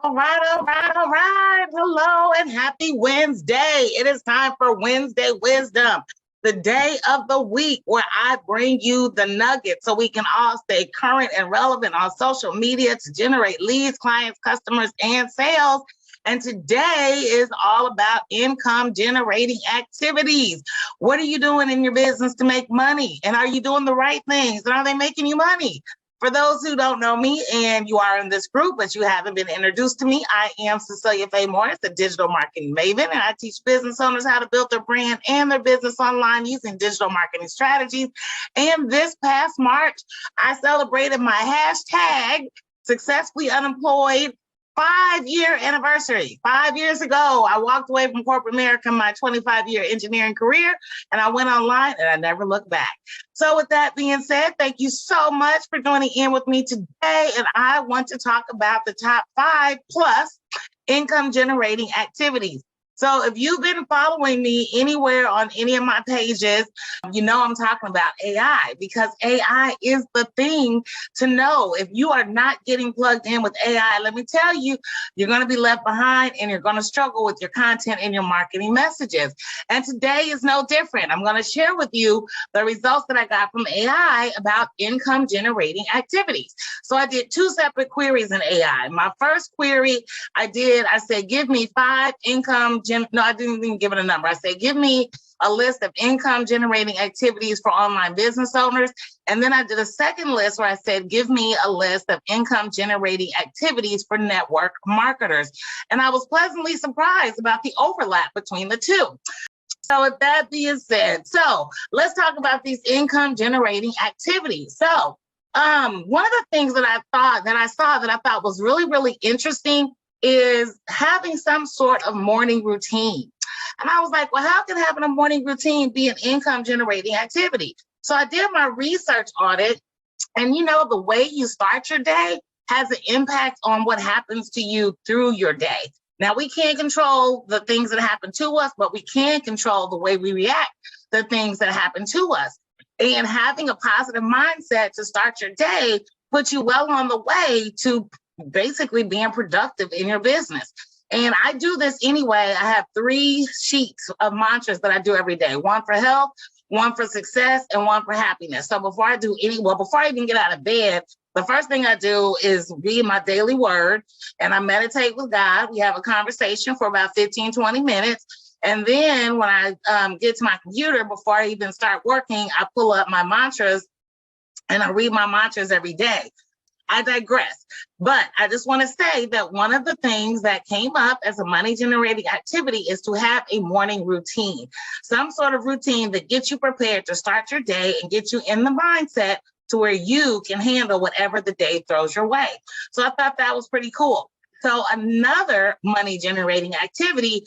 All right, all right, all right. Hello and happy Wednesday. It is time for Wednesday Wisdom, the day of the week where I bring you the nuggets so we can all stay current and relevant on social media to generate leads, clients, customers, and sales. And today is all about income generating activities. What are you doing in your business to make money? And are you doing the right things? And are they making you money? For those who don't know me and you are in this group, but you haven't been introduced to me, I am Cecelia Morris, a digital marketing maven, and I teach business owners how to build their brand and their business online using digital marketing strategies. And this past March, I celebrated my hashtag successfully unemployed 5-year anniversary. 5 years ago, I walked away from corporate America, my 25-year engineering career, and I went online and I never looked back. So with that being said, thank you so much for joining in with me today. And I want to talk about the top 5+ income generating activities. So if you've been following me anywhere on any of my pages, you know I'm talking about AI, because AI is the thing to know. If you are not getting plugged in with AI, let me tell you, you're going to be left behind and you're going to struggle with your content and your marketing messages. And today is no different. I'm going to share with you the results that I got from AI about income generating activities. So I did 2 separate queries in AI. My first query I said, give me 5 income no, I didn't even give it a number. I said, give me a list of income generating activities for online business owners. And then I did a second list where I said, give me a list of income generating activities for network marketers. And I was pleasantly surprised about the overlap between the two. So with that being said, so let's talk about these income generating activities. So one of the things that I thought was really, really interesting is having some sort of morning routine. And I was like, well, how can having a morning routine be an income generating activity? So I did my research on it. And you know, the way you start your day has an impact on what happens to you through your day. Now, we can't control the things that happen to us, but we can control the way we react to things that happen to us. And having a positive mindset to start your day puts you well on the way to basically being productive in your business. And I do this anyway. I have 3 sheets of mantras that I do every day: 1 for health, 1 for success, and 1 for happiness. So before I even get out of bed, the first thing I do is read my daily word and I meditate with God. We have a conversation for about 15, 20 minutes. And then when I get to my computer, before I even start working, I pull up my mantras and I read my mantras every day. I digress, but I just want to say that one of the things that came up as a money generating activity is to have a morning routine, some sort of routine that gets you prepared to start your day and get you in the mindset to where you can handle whatever the day throws your way. So I thought that was pretty cool. So another money generating activity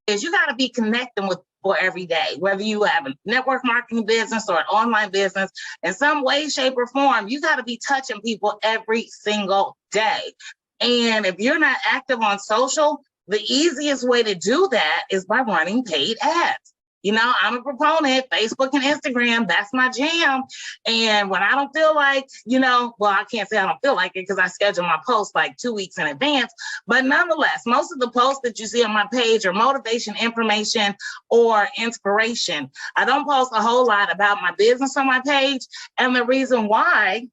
is you got to be connecting with people every day, whether you have a network marketing business or an online business, in some way, shape, or form, you got to be touching people every single day. And if you're not active on social, the easiest way to do that is by running paid ads. You know, I'm a proponent, Facebook and Instagram, that's my jam. And when I don't feel like, I can't say I don't feel like it because I schedule my posts like 2 weeks in advance. But nonetheless, most of the posts that you see on my page are motivation, information, or inspiration. I don't post a whole lot about my business on my page. And the reason why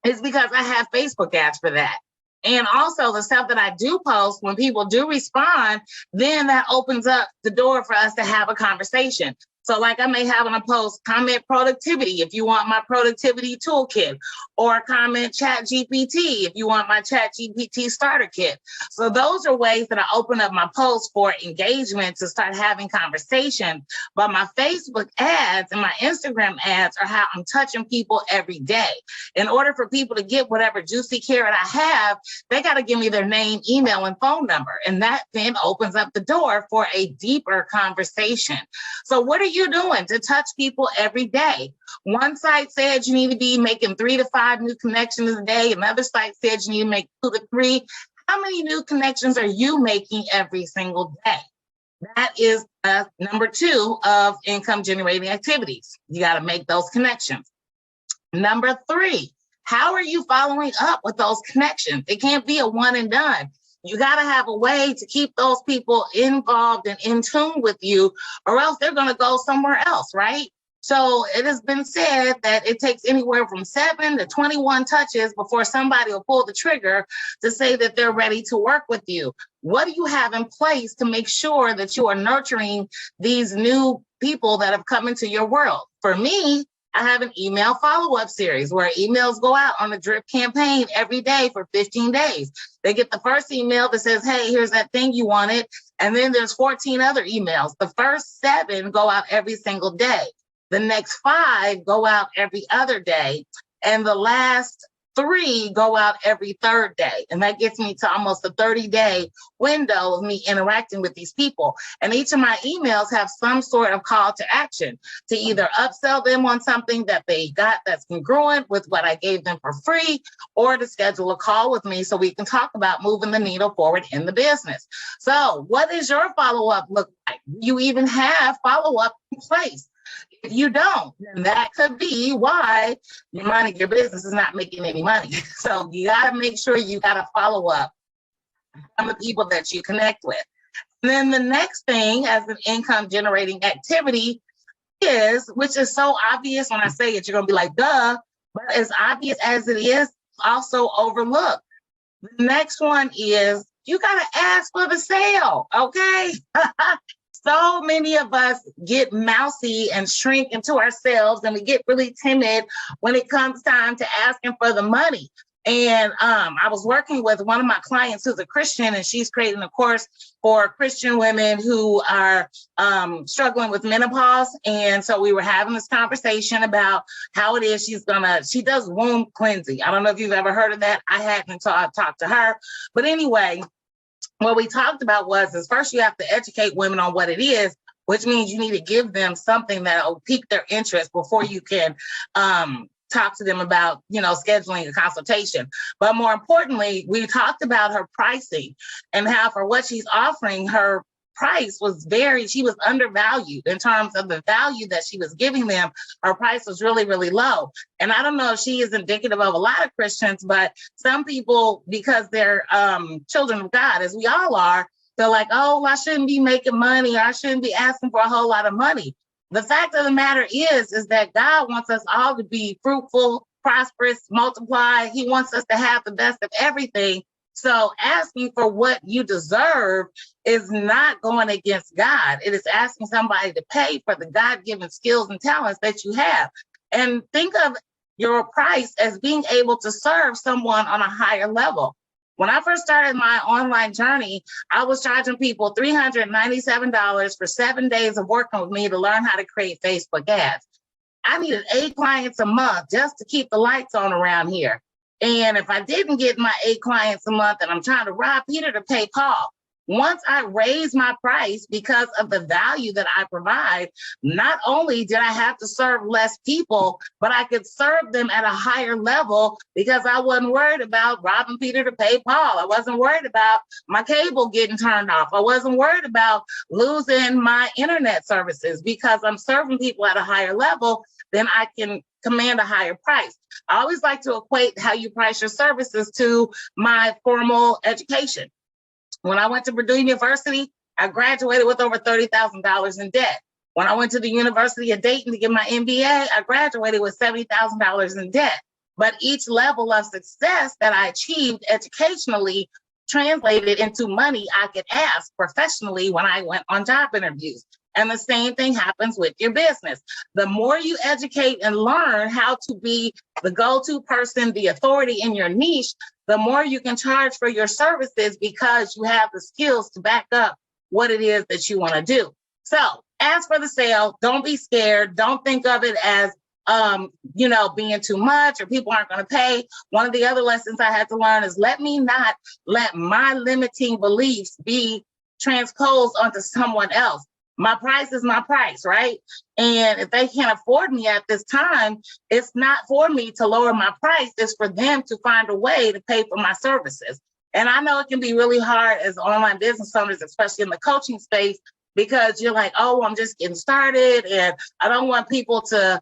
is because I have Facebook ads for that. And also the stuff that I do post, when people do respond, then that opens up the door for us to have a conversation. So like I may have on a post, comment productivity if you want my productivity toolkit, or comment chat GPT if you want my chat GPT starter kit. So those are ways that I open up my posts for engagement to start having conversation. But my Facebook ads and my Instagram ads are how I'm touching people every day. In order for people to get whatever juicy carrot I have, they got to give me their name, email, and phone number. And that then opens up the door for a deeper conversation. So what are you doing to touch people every day? One site said you need to be making 3 to 5 new connections a day. Another site said you need to make 2 to 3. How many new connections are you making every single day? That is number 2 of income generating activities. You got to make those connections. Number 3, how are you following up with those connections? It can't be a one and done. You got to have a way to keep those people involved and in tune with you, or else they're going to go somewhere else, right? So it has been said that it takes anywhere from 7 to 21 touches before somebody will pull the trigger to say that they're ready to work with you. What do you have in place to make sure that you are nurturing these new people that have come into your world? For me, I have an email follow-up series where emails go out on a drip campaign every day for 15 days. They get the first email that says, hey, here's that thing you wanted. And then there's 14 other emails. The first 7 go out every single day. The next 5 go out every other day. And the last 3 go out every third day. And that gets me to almost a 30-day window of me interacting with these people. And each of my emails have some sort of call to action to either upsell them on something that they got that's congruent with what I gave them for free, or to schedule a call with me so we can talk about moving the needle forward in the business. So what does your follow-up look like? You even have follow-up in place. If you don't, then that could be why your money, your business is not making any money. So you got to make sure you got to follow up on the people that you connect with. And then the next thing as an income generating activity is, which is so obvious when I say it, you're going to be like, duh, but as obvious as it is, also overlooked. The next one is you got to ask for the sale, okay? So many of us get mousy and shrink into ourselves, and we get really timid when it comes time to asking for the money. And I was working with one of my clients who's a Christian, and she's creating a course for Christian women who are struggling with menopause. And so we were having this conversation about how it is she does womb cleansing. I don't know if you've ever heard of that. I hadn't until I talked to her. But anyway, what we talked about is first you have to educate women on what it is, which means you need to give them something that will pique their interest before you can talk to them about, scheduling a consultation. But more importantly, we talked about her pricing and how for what she's offering, her price she was undervalued in terms of the value that she was giving them. Her price was really, really low. And I don't know if she is indicative of a lot of Christians, but some people, because they're children of God, as we all are, they're like, oh, I shouldn't be making money, or I shouldn't be asking for a whole lot of money. The fact of the matter is that God wants us all to be fruitful, prosperous, multiply. He wants us to have the best of everything. So asking for what you deserve is not going against God. It is asking somebody to pay for the God-given skills and talents that you have. And think of your price as being able to serve someone on a higher level. When I first started my online journey, I was charging people $397 for 7 days of working with me to learn how to create Facebook ads. I needed 8 clients a month just to keep the lights on around here. And if I didn't get my 8 clients a month, and I'm trying to rob Peter to pay Paul, once I raised my price because of the value that I provide, not only did I have to serve less people, but I could serve them at a higher level because I wasn't worried about robbing Peter to pay Paul. I wasn't worried about my cable getting turned off. I wasn't worried about losing my internet services because I'm serving people at a higher level. Then I can command a higher price. I always like to equate how you price your services to my formal education. When I went to Purdue University, I graduated with over $30,000 in debt. When I went to the University of Dayton to get my MBA, I graduated with $70,000 in debt. But each level of success that I achieved educationally translated into money I could ask professionally when I went on job interviews. And the same thing happens with your business. The more you educate and learn how to be the go-to person, the authority in your niche, the more you can charge for your services because you have the skills to back up what it is that you want to do. So ask for the sale. Don't be scared. Don't think of it as, being too much or people aren't going to pay. One of the other lessons I had to learn is let me not let my limiting beliefs be transposed onto someone else. My price is my price, right? And if they can't afford me at this time, it's not for me to lower my price. It's for them to find a way to pay for my services. And I know it can be really hard as online business owners, especially in the coaching space, because you're like, oh, I'm just getting started and I don't want people to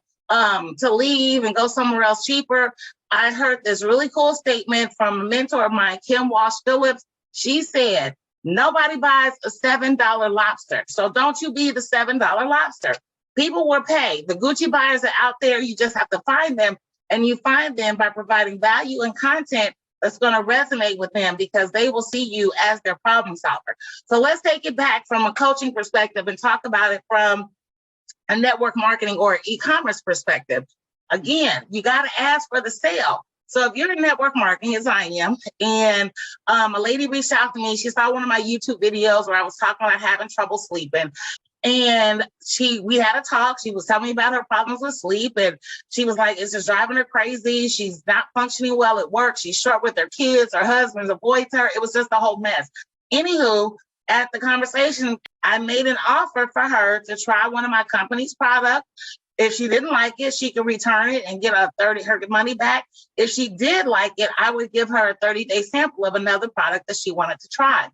leave and go somewhere else cheaper. I heard this really cool statement from a mentor of mine, Kim Walsh Phillips. She said, nobody buys a $7 lobster. So don't you be the $7 lobster. People will pay. The Gucci buyers are out there. You just have to find them. And you find them by providing value and content that's going to resonate with them, because they will see you as their problem solver. So let's take it back from a coaching perspective and talk about it from a network marketing or e-commerce perspective. Again, you got to ask for the sale. So if you're in network marketing, as I am, and a lady reached out to me, she saw one of my YouTube videos where I was talking about having trouble sleeping. And we had a talk. She was telling me about her problems with sleep. And she was like, it's just driving her crazy. She's not functioning well at work. She's short with her kids. Her husband avoids her. It was just a whole mess. Anywho, at the conversation, I made an offer for her to try one of my company's products. If she didn't like it, she could return it and get her money back. If she did like it, I would give her a 30-day sample of another product that she wanted to try.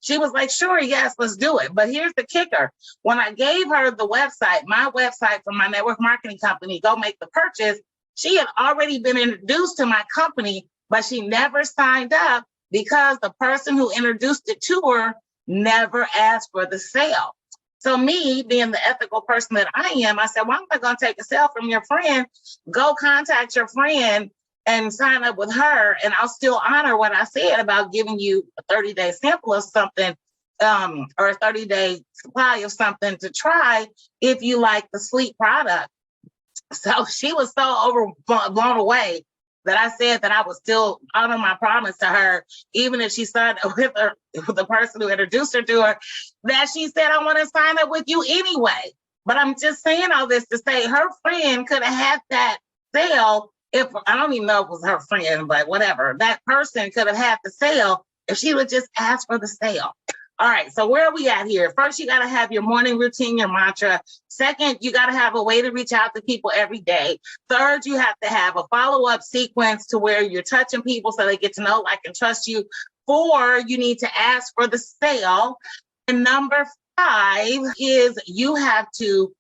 She was like, sure, yes, let's do it. But here's the kicker. When I gave her the website, my website from my network marketing company, Go Make the Purchase, she had already been introduced to my company, but she never signed up because the person who introduced it to her never asked for the sale. So me being the ethical person that I am, I said, well, I'm not going to take a sale from your friend. Go contact your friend and sign up with her. And I'll still honor what I said about giving you a 30-day sample of something or a 30-day supply of something to try if you like the sleep product. So she was so blown away that I said that I would still honor my promise to her, even if she signed up with the person who introduced her to her, that she said, I want to sign up with you anyway. But I'm just saying all this to say her friend could have had that sale. If I don't even know if it was her friend, but whatever, that person could have had the sale if she would just ask for the sale. All right, so where are we at here? First, you got to have your morning routine, your mantra. Second, you got to have a way to reach out to people every day. Third, you have to have a follow-up sequence to where you're touching people so they get to know, like, and trust you. 4, you need to ask for the sale. And number 5 is you have to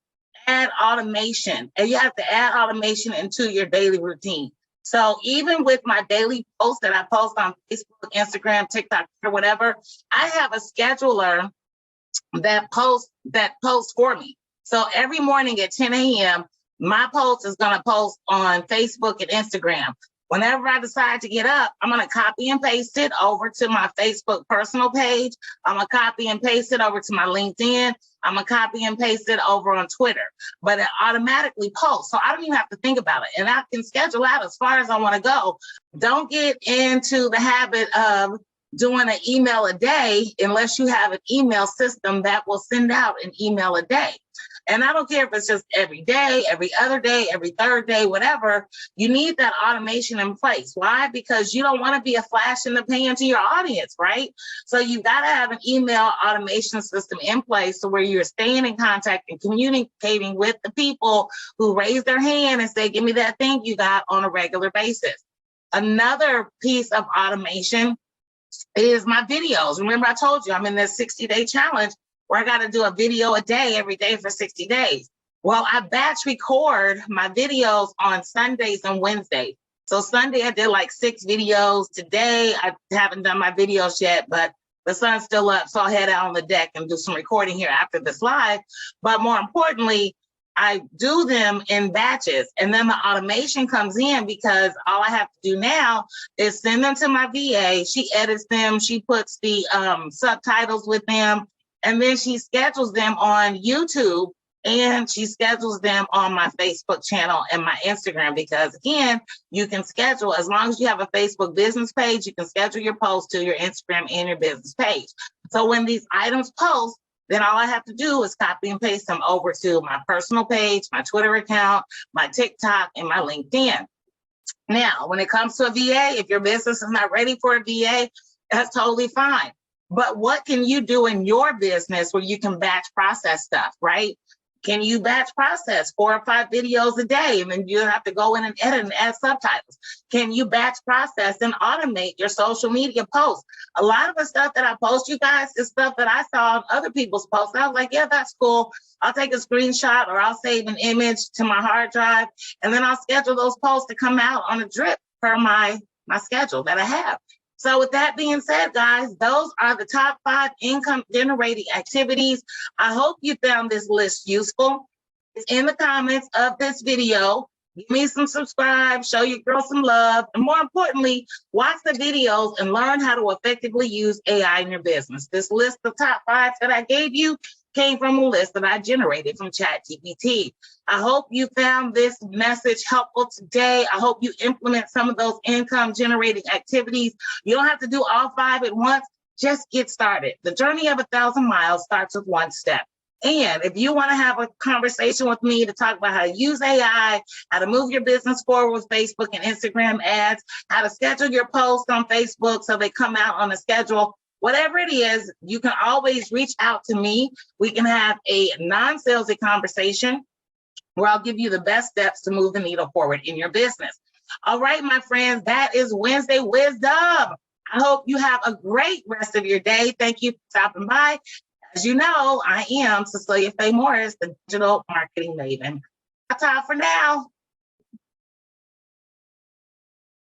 add automation, and you have to add automation into your daily routine. So even with my daily posts that I post on Facebook, Instagram, TikTok, or whatever, I have a scheduler that posts for me. So every morning at 10 a.m., my post is going to post on Facebook and Instagram. Whenever I decide to get up, I'm going to copy and paste it over to my Facebook personal page. I'm going to copy and paste it over to my LinkedIn. I'm going to copy and paste it over on Twitter. But it automatically posts, so I don't even have to think about it. And I can schedule out as far as I want to go. Don't get into the habit of doing an email a day unless you have an email system that will send out an email a day. And I don't care if it's just every day, every other day, every third day, whatever, you need that automation in place. Why? Because you don't want to be a flash in the pan to your audience, right? So you've got to have an email automation system in place so where you're staying in contact and communicating with the people who raise their hand and say, give me that thing you got on a regular basis. Another piece of automation is my videos. Remember, I told you I'm in this 60-day challenge where I got to do a video a day every day for 60 days. Well, I batch record my videos on Sundays and Wednesdays. So Sunday, I did like 6 videos. Today, I haven't done my videos yet, but the sun's still up. So I'll head out on the deck and do some recording here after this live. But more importantly, I do them in batches, and then the automation comes in because all I have to do now is send them to my VA. She edits them. She puts the subtitles with them. And then she schedules them on YouTube, and she schedules them on my Facebook channel and my Instagram, because again, you can schedule, as long as you have a Facebook business page, you can schedule your post to your Instagram and your business page. So when these items post, then all I have to do is copy and paste them over to my personal page, my Twitter account, my TikTok, and my LinkedIn. Now, when it comes to a VA, if your business is not ready for a VA, that's totally fine. But what can you do in your business where you can batch process stuff, right? Can you batch process 4 or 5 videos a day, and then you have to go in and edit and add subtitles? Can you batch process and automate your social media posts? A lot of the stuff that I post, you guys, is stuff that I saw on other people's posts. I was like, yeah, that's cool. I'll take a screenshot or I'll save an image to my hard drive, and then I'll schedule those posts to come out on a drip per my schedule that I have. So with that being said, guys, those are the top 5 income generating activities. I hope you found this list useful. It's in the comments of this video. Give me some subscribe, show your girl some love, and more importantly, watch the videos and learn how to effectively use AI in your business. This list of top 5 that I gave you came from a list that I generated from ChatGPT. I hope you found this message helpful today. I hope you implement some of those income generating activities. You don't have to do all 5 at once. Just get started. The journey of 1,000 miles starts with 1 step. And if you want to have a conversation with me to talk about how to use AI, how to move your business forward with Facebook and Instagram ads, how to schedule your posts on Facebook so they come out on a schedule, whatever it is, you can always reach out to me. We can have a non-salesy conversation where I'll give you the best steps to move the needle forward in your business. All right, my friends, that is Wednesday Wisdom. I hope you have a great rest of your day. Thank you for stopping by. As you know, I am Cecelia Faye Morris, the digital marketing maven. Ta-ta for now.